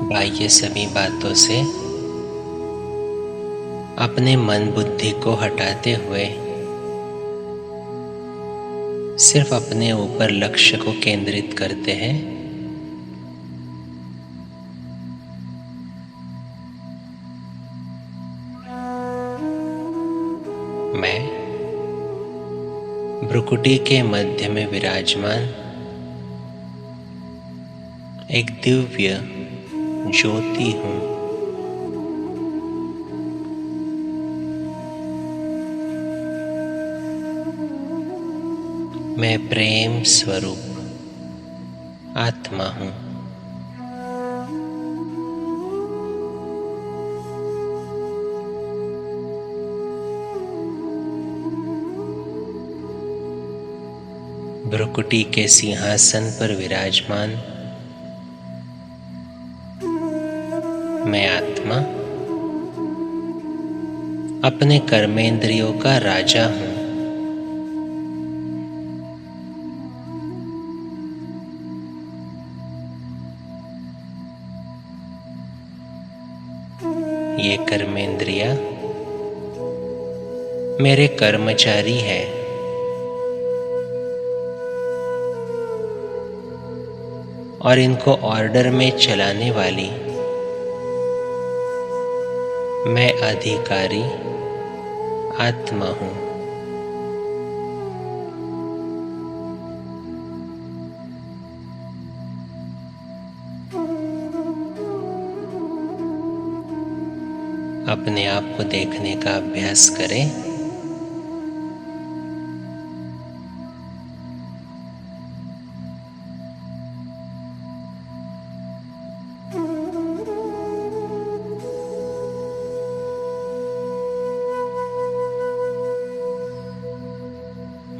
बाह्य सभी बातों से अपने मन बुद्धि को हटाते हुए सिर्फ अपने ऊपर लक्ष्य को केंद्रित करते हैं। मैं भ्रुकुटी के मध्य में विराजमान एक दिव्य ज्योति हूँ। मैं प्रेम स्वरूप आत्मा हूँ। भ्रुकुटी के सिंहासन पर विराजमान मैं आत्मा अपने कर्मेंद्रियों का राजा हूँ। ये कर्मेंद्रिया मेरे कर्मचारी है। और इनको ऑर्डर में चलाने वाली मैं अधिकारी आत्मा हूँ। अपने आप को देखने का अभ्यास करें।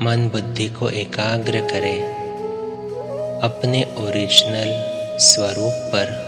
मन बुद्धि को एकाग्र करें अपने ओरिजिनल स्वरूप पर।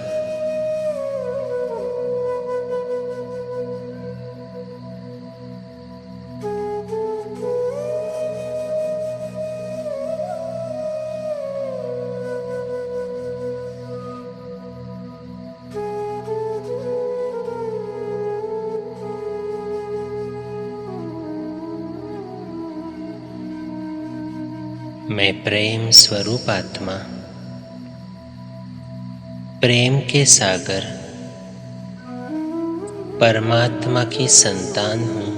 मैं प्रेम स्वरूप आत्मा प्रेम के सागर परमात्मा की संतान हूँ।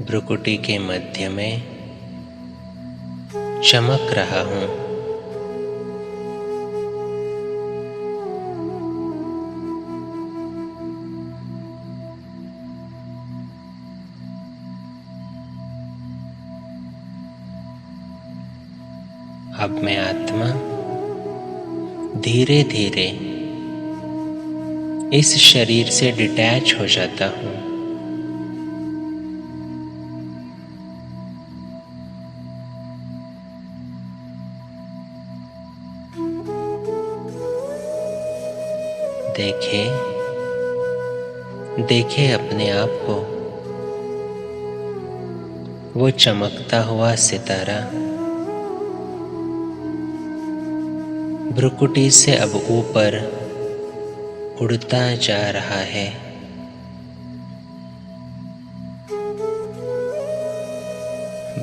भ्रुकुटी के मध्य में चमक रहा हूँ। अब मैं आत्मा धीरे धीरे इस शरीर से डिटैच हो जाता हूँ। देखे अपने आप को, वो चमकता हुआ सितारा भ्रुकुटी से अब ऊपर उड़ता जा रहा है।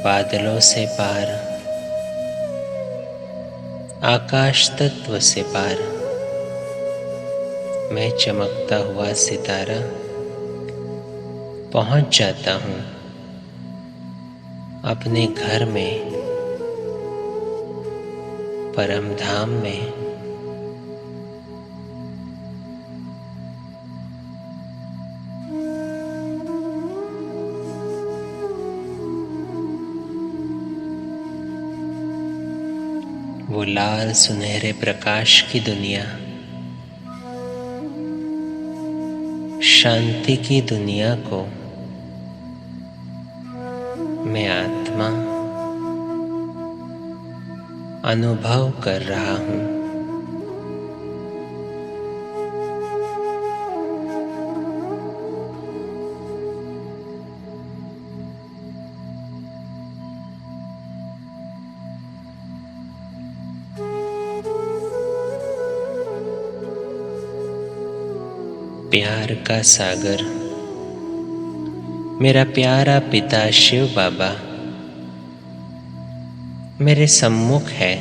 बादलों से पार, आकाश तत्व से पार मैं चमकता हुआ सितारा पहुंच जाता हूँ अपने घर में, परम धाम में। वो लाल सुनहरे प्रकाश की दुनिया, शांति की दुनिया को मैं आत्मा अनुभव कर रहा हूँ। प्यार का सागर मेरा प्यारा पिता शिव बाबा मेरे सम्मुख है।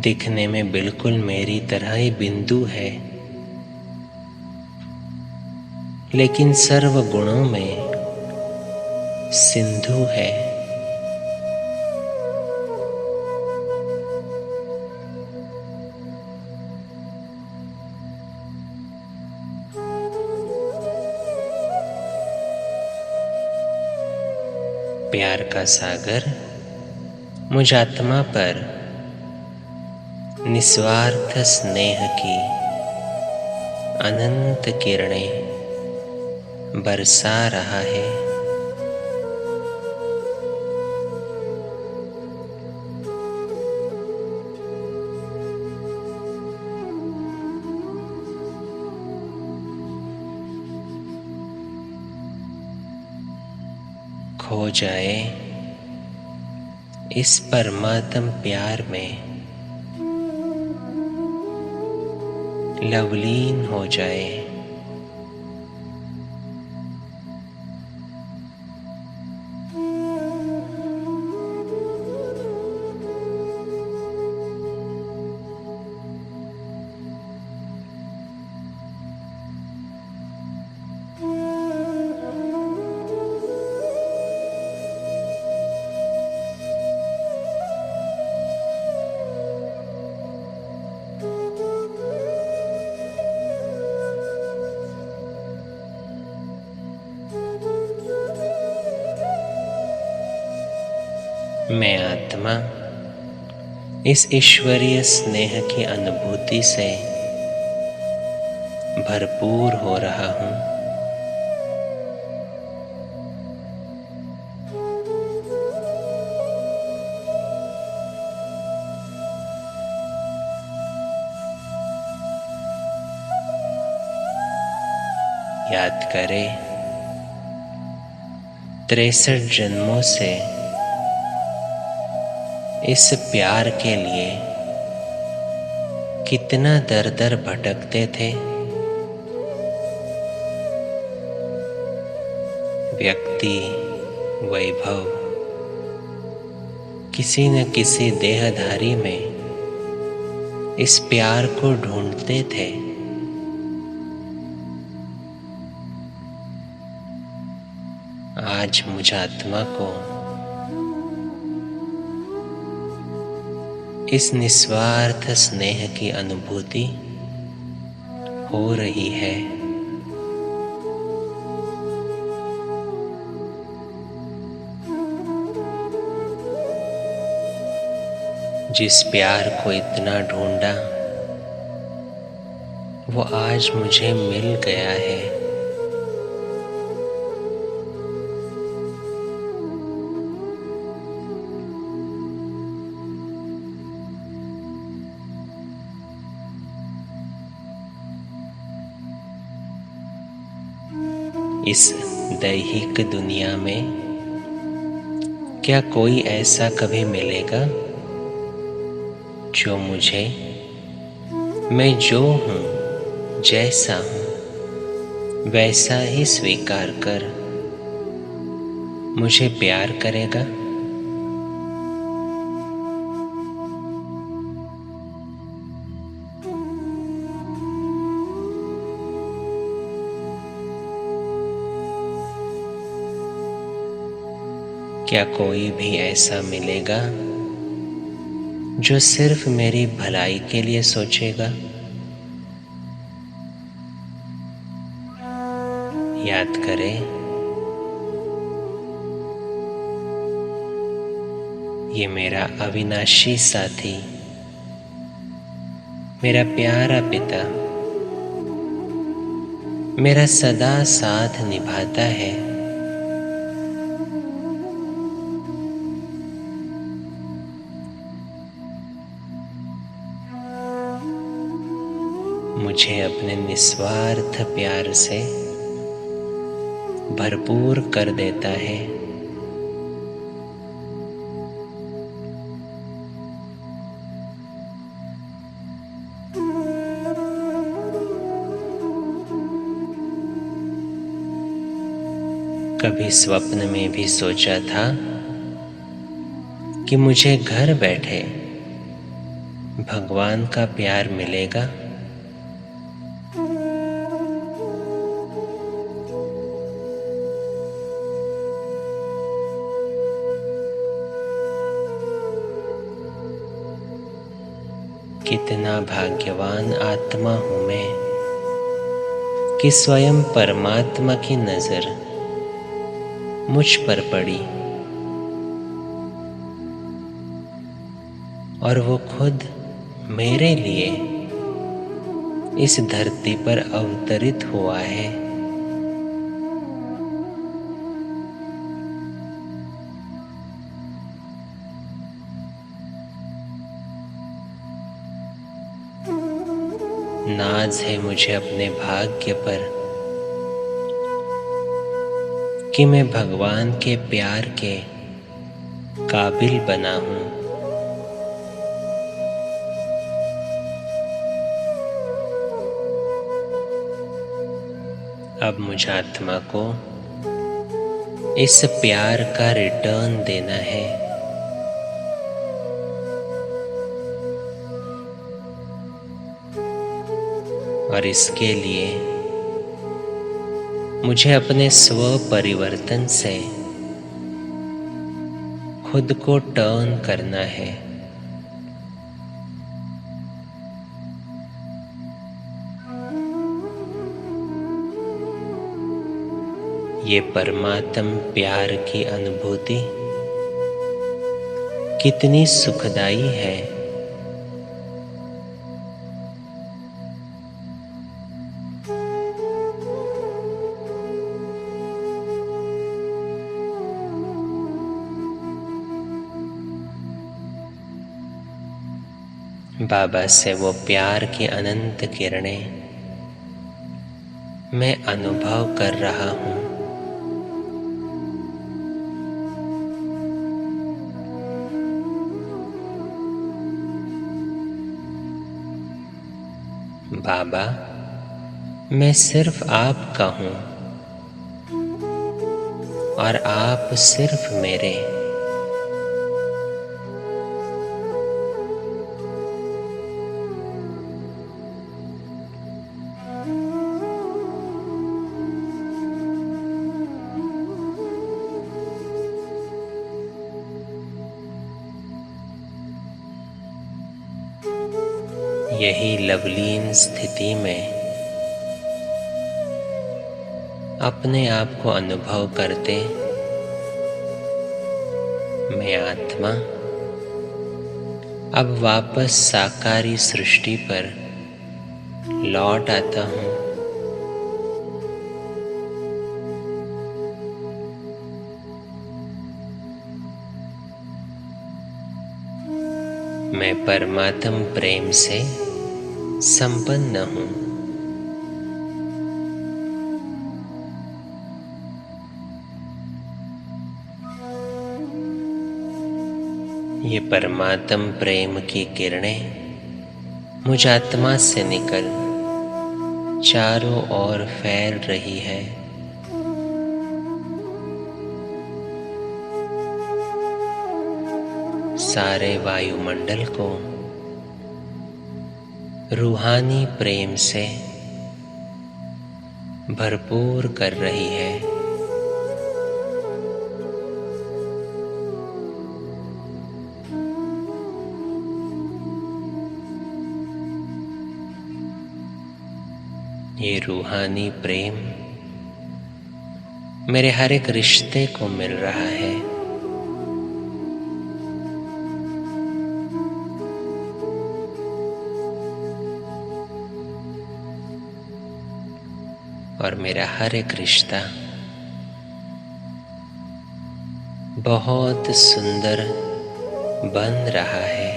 दिखने में बिल्कुल मेरी तरह ही बिंदु है, लेकिन सर्व गुणों में सिंधु है। प्यार का सागर मुझ आत्मा पर निस्वार्थ स्नेह की अनंत किरणें बरसा रहा है। खो जाए इस परमात्म प्यार में, लवलीन हो जाए। मैं आत्मा इस ईश्वरीय स्नेह की अनुभूति से भरपूर हो रहा हूँ। याद करें 63 जन्मों से इस प्यार के लिए कितना दर दर भटकते थे। व्यक्ति, वैभव, किसी न किसी देहधारी में इस प्यार को ढूंढते थे। आज मुझ आत्मा को इस निस्वार्थ स्नेह की अनुभूति हो रही है। जिस प्यार को इतना ढूंढा वो आज मुझे मिल गया है। इस दैहिक दुनिया में क्या कोई ऐसा कभी मिलेगा जो मुझे, मैं जो हूँ, जैसा हूँ वैसा ही स्वीकार कर मुझे प्यार करेगा? क्या कोई भी ऐसा मिलेगा जो सिर्फ मेरी भलाई के लिए सोचेगा? याद करें, ये मेरा अविनाशी साथी, मेरा प्यारा पिता मेरा सदा साथ निभाता है। मुझे अपने निस्वार्थ प्यार से भरपूर कर देता है। कभी स्वप्न में भी सोचा था कि मुझे घर बैठे भगवान का प्यार मिलेगा। कितना भाग्यवान आत्मा हूं मैं कि स्वयं परमात्मा की नजर मुझ पर पड़ी और वो खुद मेरे लिए इस धरती पर अवतरित हुआ है। नाज है मुझे अपने भाग्य पर कि मैं भगवान के प्यार के काबिल बना हूं। अब मुझ आत्मा को इस प्यार का रिटर्न देना है। और इसके लिए मुझे अपने स्व परिवर्तन से खुद को टर्न करना है। ये परमात्म प्यार की अनुभूति कितनी सुखदाई है। बाबा से वो प्यार की अनंत किरणें मैं अनुभव कर रहा हूं। बाबा, मैं सिर्फ आपका हूं और आप सिर्फ मेरे। यही लवलीन स्थिति में अपने आप को अनुभव करते मैं आत्मा अब वापस साकारी सृष्टि पर लौट आता हूं। मैं परमात्म प्रेम से संपन्न हूं। ये परमात्म प्रेम की किरणें मुझ आत्मा से निकल चारों ओर फैल रही है। सारे वायुमंडल को रूहानी प्रेम से भरपूर कर रही है। ये रूहानी प्रेम मेरे हर एक रिश्ते को मिल रहा है। और मेरा हर एक रिश्ता बहुत सुंदर बन रहा है।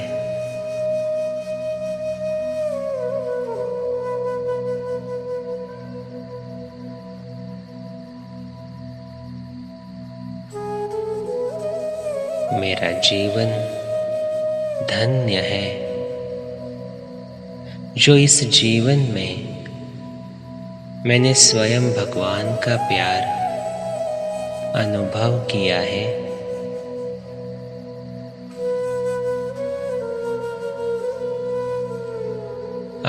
मेरा जीवन धन्य है जो इस जीवन में मैंने स्वयं भगवान का प्यार अनुभव किया है।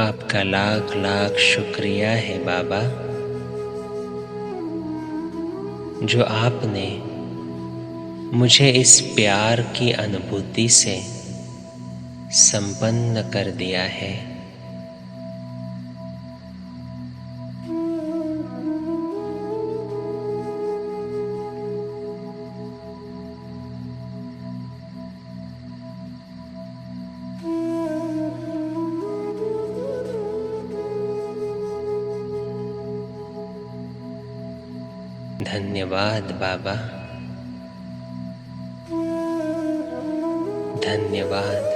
आपका लाख लाख शुक्रिया है बाबा, जो आपने मुझे इस प्यार की अनुभूति से संपन्न कर दिया है। धन्यवाद बाबा, धन्यवाद।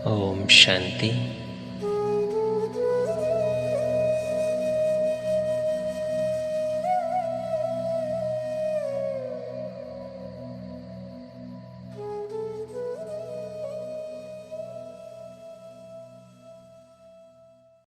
ओम शांति।